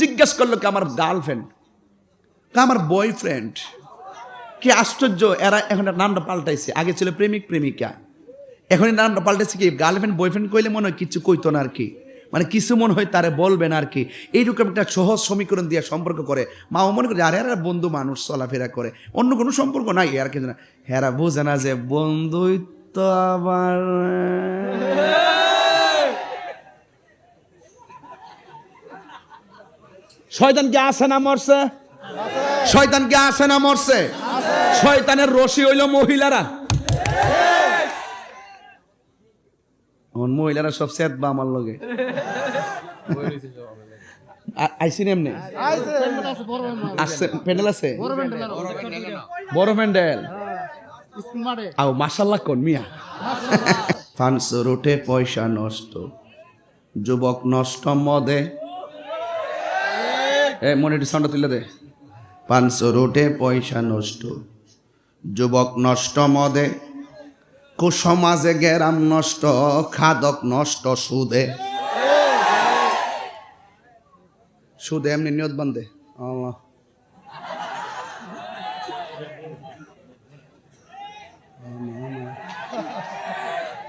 জিজ্ঞেস করলো কি আমার গার্লফ্রেন্ড, আমার বয়ফ্রেন্ড। কি আশ্চর্য, এরা এখন নামটা পাল্টাইছে। আগে ছিল প্রেমিক প্রেমিকা, এখন নামটা পাল্টাইছে কি গার্লফ্রেন্ড বয়ফ্রেন্ড কইলে মনে হয় কিছু কইতো না আর কি, মানে কিছু মনে হয় তারে বলবেন আর কি। এইরকম একটা সহজ সমীকরণ দিয়ে সম্পর্ক করে। মাও মনে করে আরে এরা বন্ধু মানুষ চলাফেরা করে, অন্য কোনো সম্পর্ক নাই আর কিছু না। হেরা বোঝে না যে বন্ধুই তো আবার শয়তান কি আছে না মরছে? শয়তান কি আছে না মরছে? শয়তানের রশি হইল মহিলারা। মহিলারা সব সেট বা আমার লগে আইসিন এমনি আসছে। প্যান্ডেল আছে, বড় প্যান্ডেল। আও মাশাআল্লাহ কোন মিয়া। ফান্সর উঠে পয়সা নষ্ট, যুবক নষ্ট মদে। মনিটর সাউন্ড তুলে দে। ফান্সর উঠে পয়সা নষ্ট, যুবক নষ্ট মদে, কুসমাজে গেরাম নষ্ট, খাদক নষ্ট সুদে। সুদে এমনি নিয়ত বান্ধে আল্লাহ।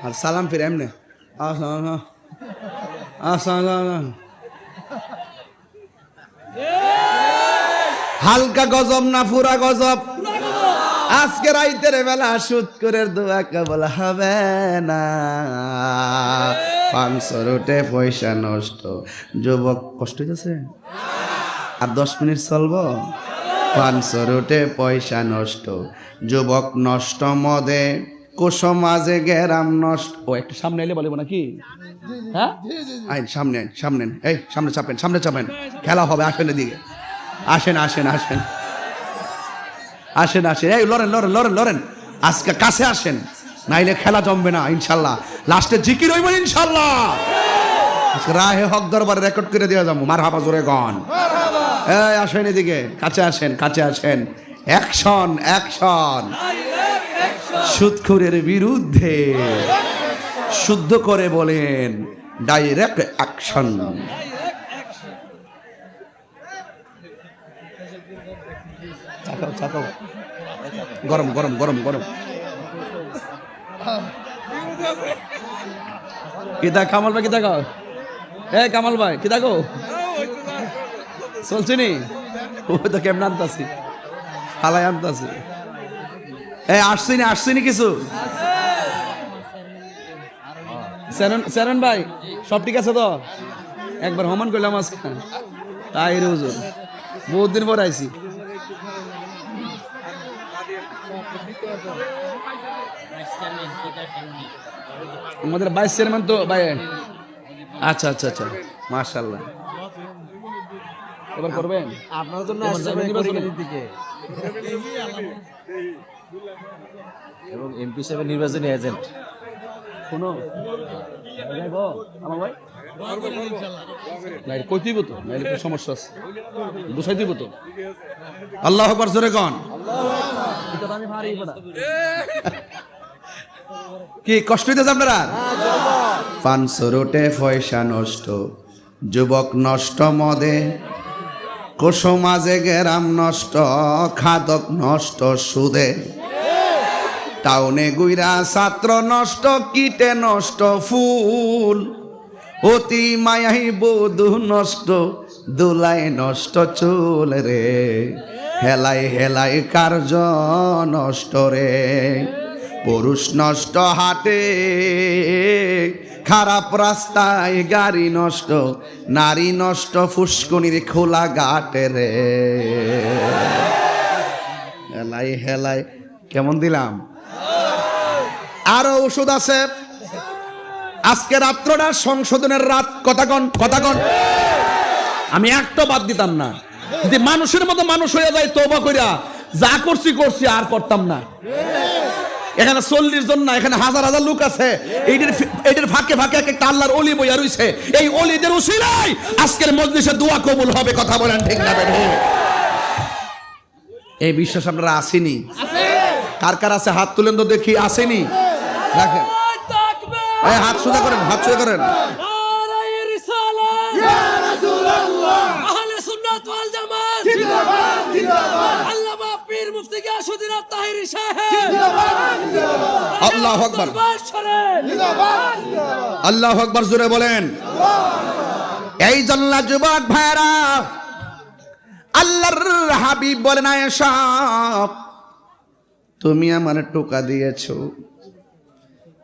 আর সালাম ফিরে এমনি হালকা গজব না পুরা গজব। আজকে রাইতের বেলা সুদ করে দোয়া কেবল হবে না। 500 উঠে পয়সা নষ্ট, যুবক কষ্ট হইতেছে আর 10 মিনিট চলবো। 500 উঠে পয়সা নষ্ট, যুবক নষ্ট মদে, কুসমাজে গেরাম নষ্ট। ও একটু সামনে এলে বলবো নাকি? হ্যাঁ আইন সামনে, সামনে এই সামনে চাপেন, সামনে চাপেন, খেলা হবে। আসেন এদিকে, আসেন আসেন আসেন আসেন আসেন। এই লড়েন লড়েন লড়েন লড়েন, আজকে কাছে আসেন, নাইলে খেলা জমবে না ইনশাল্লাহ। লাস্টে জিকির হইব ইনশাল্লাহ। আজকে রাহে হক দরবারে রেকর্ড করে দেওয়া যাবো। মারহাবা জোরে গন। এই আসেন এদিকে, কাছে আসেন, কাছে আসেন। Action action. সুদখোরের বিরুদ্ধে শুদ্ধ করে বলেন ডাইরেক্ট অ্যাকশন। গরম গরম গরম গরম। কিতা কামাল ভাই, কিতা গাও? কামাল ভাই কিতা গো চলছে নি? ওই তো কেমন আনতাছি, ফালাই আনতাছি। আসছিনি কিছু। সেরন ভাই সব ঠিক আছে তো? একবার হমান করলাম আজকে। তাই রে হুজুর, বহুত দিন পর আইছি। আমাদের ভাইস চেয়ারম্যান তো ভাই। আচ্ছা আচ্ছা আচ্ছা, মাশাআল্লাহ। এবার করবেন আপনার জন্য এবং এমপি সাহেবের নির্বাচনী এজেন্ট কোনো আমার ভাই নাই কই দিব তো, নাইলে তো সমস্যা আছে, বুঝাই দিব তো। আল্লাহু আকবার জোরে কোন। কি কষ্ট হইতেছে আপনারা? 500 উঠে পয়সা নষ্ট, যুবক নষ্ট মদে, কুসমাজে গেরাম নষ্ট, খাদক নষ্ট সুদে। টাউনে গুইরা ছাত্র নষ্ট, কিটে নষ্ট ফুল, অতি মায়াই বধূ নষ্ট, দুলাই নষ্ট চুল রে, হেলাই হেলাই কার্য নষ্ট রে। পুরুষ নষ্ট হাটে, খারাপ রাস্তায় গাড়ি নষ্ট, নারী নষ্ট ফুসকুনির খোলা ঘাটে রে। হেলাই হেলাই কেমন দিলাম? আরো ওষুধ আছে। আজকে রাত্রটা সংশোধনের রাত। কথাগণ কথাগণ, আমি একটা বাদ দিতাম না। যদি মানুষের মতো মানুষ হয়ে যায় তওবা কইরা, যা করছি করছি আর করতাম না। এখানে 40 জন না, এখানে হাজার হাজার লোক আছে। এইটার ফাঁকে ফাঁকে একটা আল্লাহর ওলি বইয়া রইছে। এই ওলিদের উসিলায় আজকের মজলিসে দোয়া কবুল হবে। কথা বলেন ঠিক না বেঠে? এই বিশ্বাস আপনারা আসেনি? কার কার আছে হাত তুলেন তো দেখি। আসেনি? দেখেন, হাত সোজা করেন, হাত সোজা করেন। উপস্থিত গিয়াসউদ্দিন আত-তাহিরি সাহেব আল্লাহু আকবার, দরবার শরীফ আল্লাহু আকবার জোরে বলেন। এই জন্য যুবক ভাইরা, আল্লাহর হাবিব বলেন, আয়েশা তুমি আমার টোকা দিয়েছো,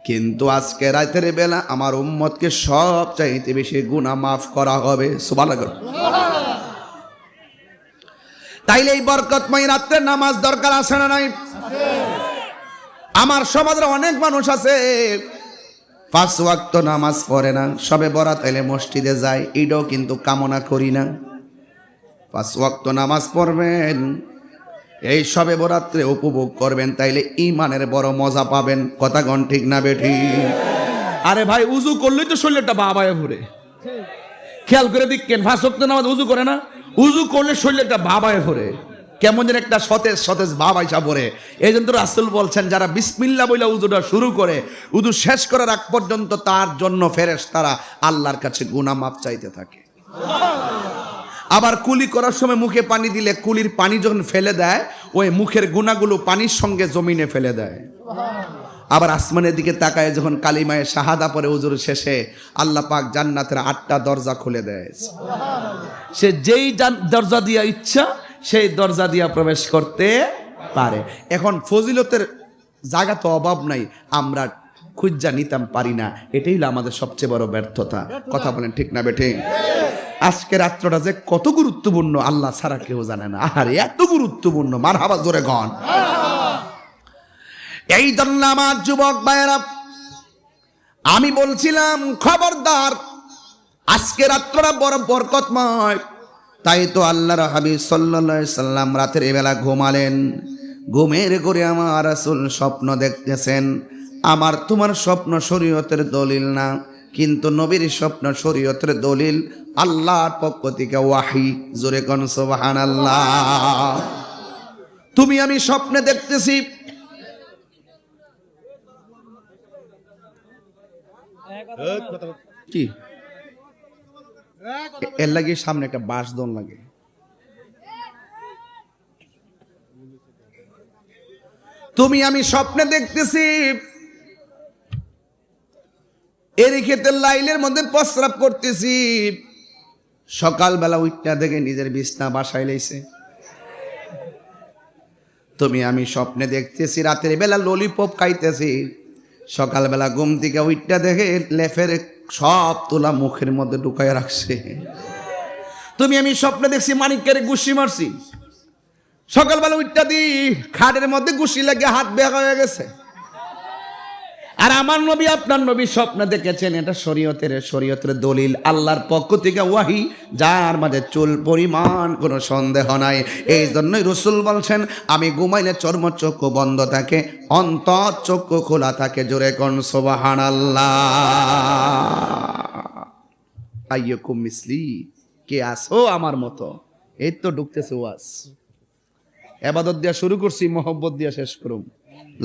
কিন্তু আজকে রাতের বেলা আমার উম্মতকে সব চাইতে বেশি গুনাহ মাফ করা হবে। সুবহানাল্লাহ। তাইলে এই বরকতময় রাত্রে নামাজ দরকার আছে না নাই? আমার সমাজের অনেক মানুষ আছে 5 ওয়াক্ত নামাজ পড়ে না, সবে বরাত এলে মসজিদে যায়, এটাও কিন্তু কামনা করি না। 5 ওয়াক্ত নামাজ পড়বেন, এই সবে বরাত্রে উপভোগ করবেন, তাইলে ঈমানের বড় মজা পাবেন। কথা কোন ঠিক না বেঠি? আরে ভাই, উজু করলেই তো শরীরটা বাবায় ঘুরে। খেয়াল করে দেখেন, 5 ওয়াক্ত নামাজ উজু করে না, উজু করলে শরীরটা বাবায় ঘুরে, কেমন যেন একটা সতেজ সতেজ ভাব আইসা পড়ে। এই জন্য রাসূল বলছেন, যারা বিসমিল্লাহ বলে উজুটা শুরু করে, উজু শেষ করার আগ পর্যন্ত তার জন্য ফেরেশতারা আল্লাহর কাছে গুনাহ মাফ চাইতে থাকে। আবার কুলি করার সময় মুখে পানি দিলে কুলির পানি যখন ফেলে দেয়, ওই মুখের গুনাহগুলো পানির সঙ্গে জমিনে ফেলে দেয়। আবার আসমানের দিকে তাকায় যখন কালিমায়ে শাহাদা পড়ে উজুর শেষে, আল্লাহ পাক জান্নাতের 8টা দরজা খুলে দেয়। সে যেই দরজা দিয়া ইচ্ছা সেই দরজা দিয়া প্রবেশ করতে পারে। এখন ফজিলতের জায়গা তো অভাব নাই, আমরা খুঁজা নিতাম পারি না, এটাই হলো আমাদের সবচেয়ে বড় ব্যর্থতা। কথা বলেন ঠিক না বেঠিক? আজকে রাত্রটা যে কত গুরুত্বপূর্ণ আল্লাহ ছাড়া কেউ জানে না। আর এত গুরুত্বপূর্ণ, মারহাবা জোরে গন। এই জন্য আমার যুবক ভাইয়েরা, আমি বলছিলাম খবরদার, আজকে রাত্রটা বড় বরকতময়। তাই তো আল্লাহর হাবিব সাল্লাল্লাহু আলাইহি সাল্লাম রাতের বেলা ঘুমালেন, ঘুমের ঘরে আমার রাসূল স্বপ্ন দেখতেছেন। আমার তোমার স্বপ্ন শরীয়তের দলিল না, কিন্তু নবীর স্বপ্ন শরীয়তের দলিল, আল্লাহর পক্ষ থেকে ওয়াহি। জোরে কোন সুবহানাল্লাহ। তুমি আমি স্বপ্নে দেখতেছি কি, এর লাগে সামনে একটা বাঁশ দোন লাগে। তুমি আমি স্বপ্নে দেখতেছি এরই ক্ষেতের লাইলের মধ্যে প্রস্রাব করতেছি। সকালবেলা উঠটা দেখে নিজের বিছনা বাসায় লাইছে। তুমি আমি স্বপ্নে দেখতেছি রাতের বেলা ললিপপ খাইতেছি। সকালবেলা ঘুম থেকে উঠটা দেখে লেফের সব তোলা মুখের মধ্যে ঢুকায় রাখছে। তুমি আমি স্বপ্নে দেখছি মানিকের গুশি মারছি। সকালবেলা উঠটা দি খাটের মধ্যে গুশি লাগে হাত বের হয়ে গেছে। আর আমার নবী আপনার নবী স্বপ্ন দেখেছেন, এটা শরীয়তের দলিল, আল্লাহর পক্ষ থেকে ওয়াহি, যার মাঝে চুল পরিমাণ কোনো সন্দেহ নাই। এই জন্যই রাসূল বলছেন, আমি ঘুমাইলে চর্মচক্ষু বন্ধ থাকে, অন্তর চক্ষু খোলা থাকে। জোরে কোন সুবহানাল্লাহ। আইয়ুকুম মিসলি, কে আসো আমার মতো? এই তো ঢুকতেছে ওয়াজ। ইবাদত দিয়া শুরু করছি, মহব্বত দিয়া শেষ করুম,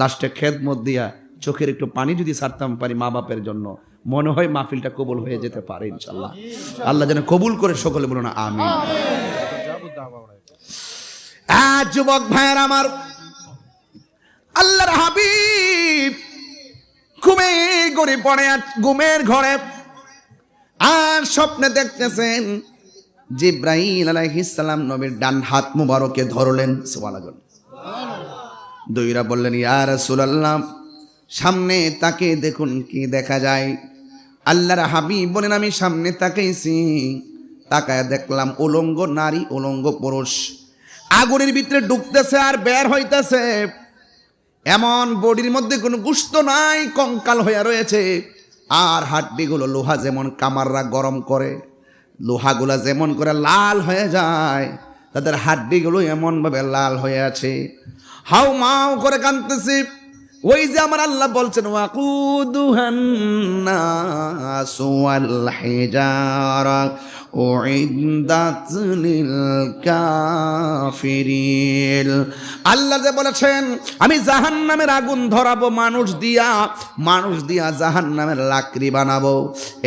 লাস্টে খেদমত দিয়া চোখের একটু পানি যদি ছাড়তাম পারি মা বাপের জন্য, মনে হয় মাহফিলটা কবুল হয়ে যেতে পারে ইনশাআল্লাহ। আল্লাহ যেন কবুল করে, সকলে বলুন আমিন। যুবক ভাইয়ের আমার, আল্লাহর হাবিব ঘুমের ঘরে আর স্বপ্নে দেখতেছেন জিবরাইল আলাইহিস সালাম নবীর ডান হাত মুবারকে ধরলেন। সুবহানাল্লাহ। দুইরা বললেন, ইয়া রাসূলুল্লাহ, সামনে তাকে দেখুন কি দেখা যায়। আল্লাহর হাবিব বলেন, আমি সামনে তাকাইছি, তাকায় দেখলাম উলঙ্গ নারী, উলঙ্গ পুরুষ আগুনের ভিতরে ঢুকতেছে আর বের হইতেছে। এমন বডির মধ্যে কোনো গোশত নাই, কঙ্কাল হয়ে রয়েছে। আর হাড্ডিগুলো লোহা যেমন কামাররা গরম করে, লোহাগুলা যেমন করে লাল হয়ে যায়, তাদের হাড্ডিগুলো এমন ভাবে লাল হয়ে আছে। হাউ মাউ করে কাঁদতেছে। ওই যে আমার আল্লাহ বলছেন, ওয়াকুদুহান নাসু ওয়াল হিজারা উইদ্দাত লিল কাফিরিন। আল্লাহ যে বলেছেন আমি জাহান্নামের আগুন ধরাবো মানুষ দিয়া জাহান্নামের লাকড়ি বানাবো।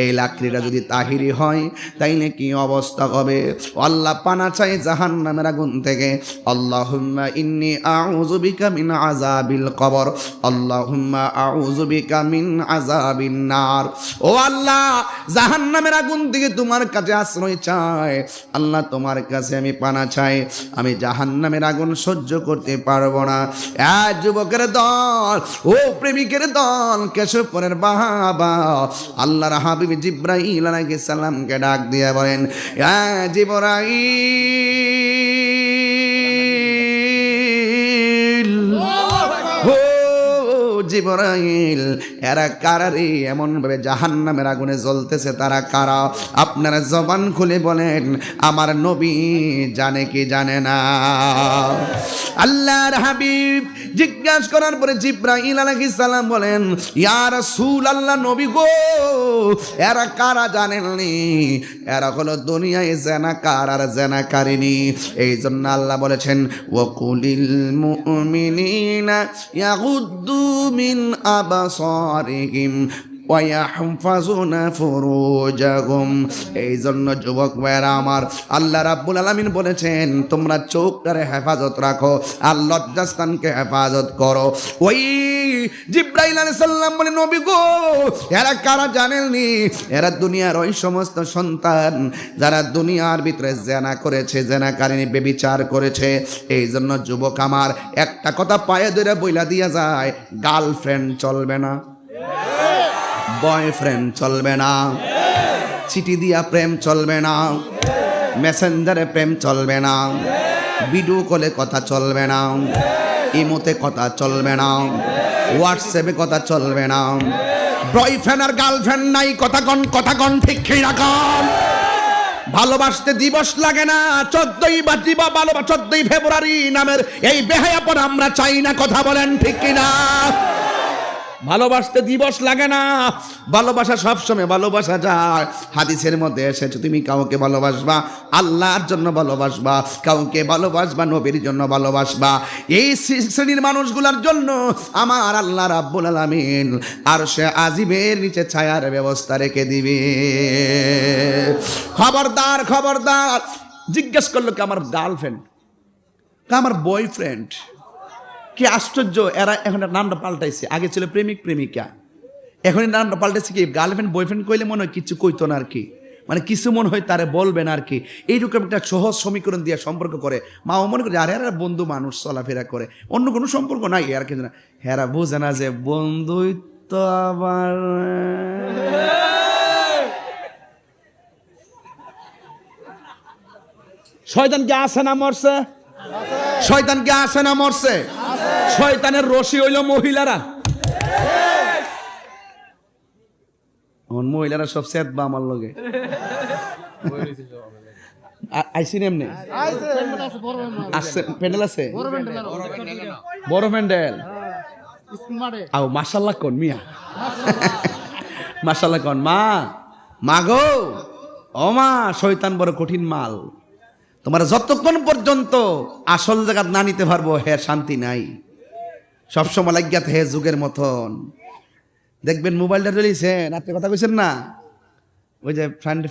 এই লাকড়িটা যদি তাহিরি হয় তাইলে কি অবস্থা হবে? আল্লাহ পানা চাই জাহান্নামের আগুন থেকে। আল্লাহুম্মা ইন্নী আউযু বিকা মিন আযাবিল কবর, আল্লাহুম্মা আউযু বিকা মিন আযাবিন নার। ও আল্লাহ, জাহান্নামের আগুন থেকে তোমার কাছে আশ্রয় চাই। আল্লাহ তোমার কাছে আমি পানা চাই, আমি জাহান্নামের আগুন সহ্য করতে পারবো না। যুবকের দল, ও প্রেমিকের দল, কেশবপুরের বাবা আল্লাহর হাবিব জিবরাইল আলাইহিস সালামকে ডাক দিয়ে বলেন, জিবরাইল, জিবরাইল, এরা কারা রে? এমন ভাবে জাহান্নামের আগুনে জ্বলতেছে, তারা কারা? আপনারা জবান খুলে বলেন, আমার নবী জানে কি জানে না? আল্লাহর হাবিব জিজ্ঞাসা করার পরে জিবরাইল আলাইহিস সালাম বলেন, ইয়া রাসূলুল্লাহ, নবী গো, এরা কারা জানেননি? এরা হলো দুনিয়ায় জেনাকার আর জেনাকারিনী। এই জন্য আল্লাহ বলেছেন, ওয়াকুলিল মুমিনিনা ইয়াগুদ্দু মিন আবসারিহিম ওয়া ইয়াহফাজুনা ফুরুজাহুম। এই জন্য যুবক ভাইরা আমার, আল্লাহ রাব্বুল আলামিন বলেছেন তোমরা চোখটারে হেফাজত রাখো আর লজ্জাস্থানকে হেফাজত করো। ওই জিবরাইল আলাইহিস সালাম বলে, নবী গো, এরা কারা জানেননি? এরা দুনিয়ার ওই সমস্ত সন্তান যারা দুনিয়ার ভিতরে জেনা করেছে, জেনাকারিনী, বেবিচার করেছে। এই জন্য যুবক আমার, একটা কথা পায়ে ধরে বইলা দিয়া যায়, গার্লফ্রেন্ড চলবে না, বয়ফ্রেন্ড চলবে না, চিঠি দিয়া প্রেম চলবে না, মেসেঞ্জারে প্রেম চলবে না, ভিডিও কলে কথা চলবে না, ইমোতে কথা চলবে না, হোয়াটসঅ্যাপে কথা চলবে না। বয়ফ্রেন্ড আর গার্লফ্রেন্ড নাই, কথা কন ঠিক রাখুন। ভালোবাসতে দিবস লাগে না, 14ই ফেব্রুয়ারি নামের এই বেহায়াপন আমরা চাই না, কথা বলেন ঠিক কিনা? ভালোবাসতে দিবস লাগে না, ভালোবাসা সবসময় ভালোবাসা যায়। হাদিসের মধ্যে এসেছে, তুমি কাউকে ভালোবাসবা আল্লাহর জন্য ভালোবাসবা, কাউকে ভালোবাসবা নবীর জন্য ভালোবাসবা। এই শ্রেণীর মানুষগুলোর জন্য আমার আল্লাহ রাব্বুল আলামিন আরশে আজিমের নিচে ছায়ার ব্যবস্থা রেখে দিবে। খবরদার, খবরদার। জিজ্ঞেস করলো কি আমার গার্লফ্রেন্ড, আমার বয়ফ্রেন্ড? কি আশ্চর্য, এরা এখন নামটা পাল্টাইছে। আগে ছিল প্রেমিক প্রেমিকা, এখন নামটা পাল্টাইছে কি গার্লফ্রেন্ড বয়ফ্রেন্ড কইলে মনে হয় কিছু কইতো না আর কি, মানে কিছু মনে হয় তারে বলবেন আর কি। এইরকম একটা সহজ সমীকরণ দিয়ে সম্পর্ক করে। মাও মনে করে আরে এরা বন্ধু মানুষ, চলাফেরা করে, অন্য কোনো সম্পর্ক নাই আর কি। হেরা বোঝে না যে বন্ধুই তো আবার শয়তান কি আছে না মরছে? শয়তান কি আছে না মরছে? শয়তানের রশি হইল মহিলারা। মহিলারা সব সেট বা আমার লগে আইসিন এমনি আছে, প্যান্ডেল আছে, বড় প্যান্ডেল। আও মাশাআল্লাহ কোন মিয়া, মাশাআল্লাহ কোন মা গো, ও মা, শয়তান বড় কঠিন মাল। তোমার যতক্ষণ পর্যন্ত আসল জায়গা না নিতে পারবো, হে শান্তি নাই। সবসময় লাগিয়া হে যুগের মতন দেখবেন মোবাইলটা চলিয়েছেন, আপনি কথা কইছেন না, ওই যে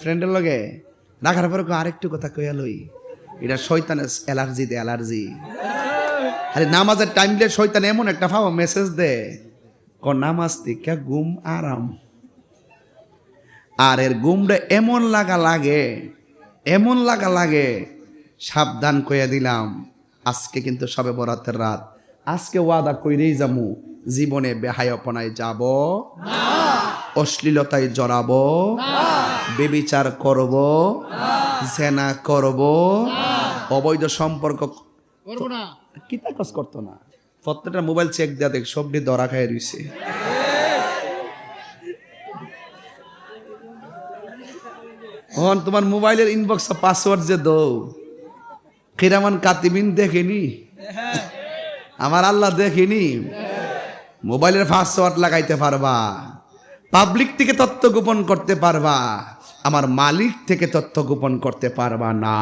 ফ্রেন্ডের লগে রাখার পরে আরেকটু কথা কইয়া লই, এটা শয়তানের অ্যালার্জি দে, অ্যালার্জি। আরে নামাজের টাইম দিলে শয়তান এমন একটা ফাও মেসেজ দে, নামাজ থেকে ঘুম আরাম। আর এর ঘুমটা এমন লাগে সাবধান কইয়া দিলাম, আজকে কিন্তু সবে বরাতের রাত, আজকে ওয়াদা কইরেই যামু, জীবনে বেহায়াপনায় যাব না, অশ্লীলতায় জড়াবো না, বেবিচার করব না, জেনা করব না, অবৈধ সম্পর্ক করব না। কি তা কাজ করতো না? প্রত্যেকটা মোবাইল চেক দেয়া দেখ, সবটি ধরা খায় রইছে। তোমার মোবাইলের ইনবক্স পাসওয়ার্ড যে দৌ কিরামান কাতিবিন দেখেনি, আমার আল্লাহ দেখেনি। মোবাইলের পাসওয়ার্ড লাগাইতে পারবা, পাবলিক থেকে তথ্য গোপন করতে পারবা, আমার মালিক থেকে তথ্য গোপন করতে পারবা না।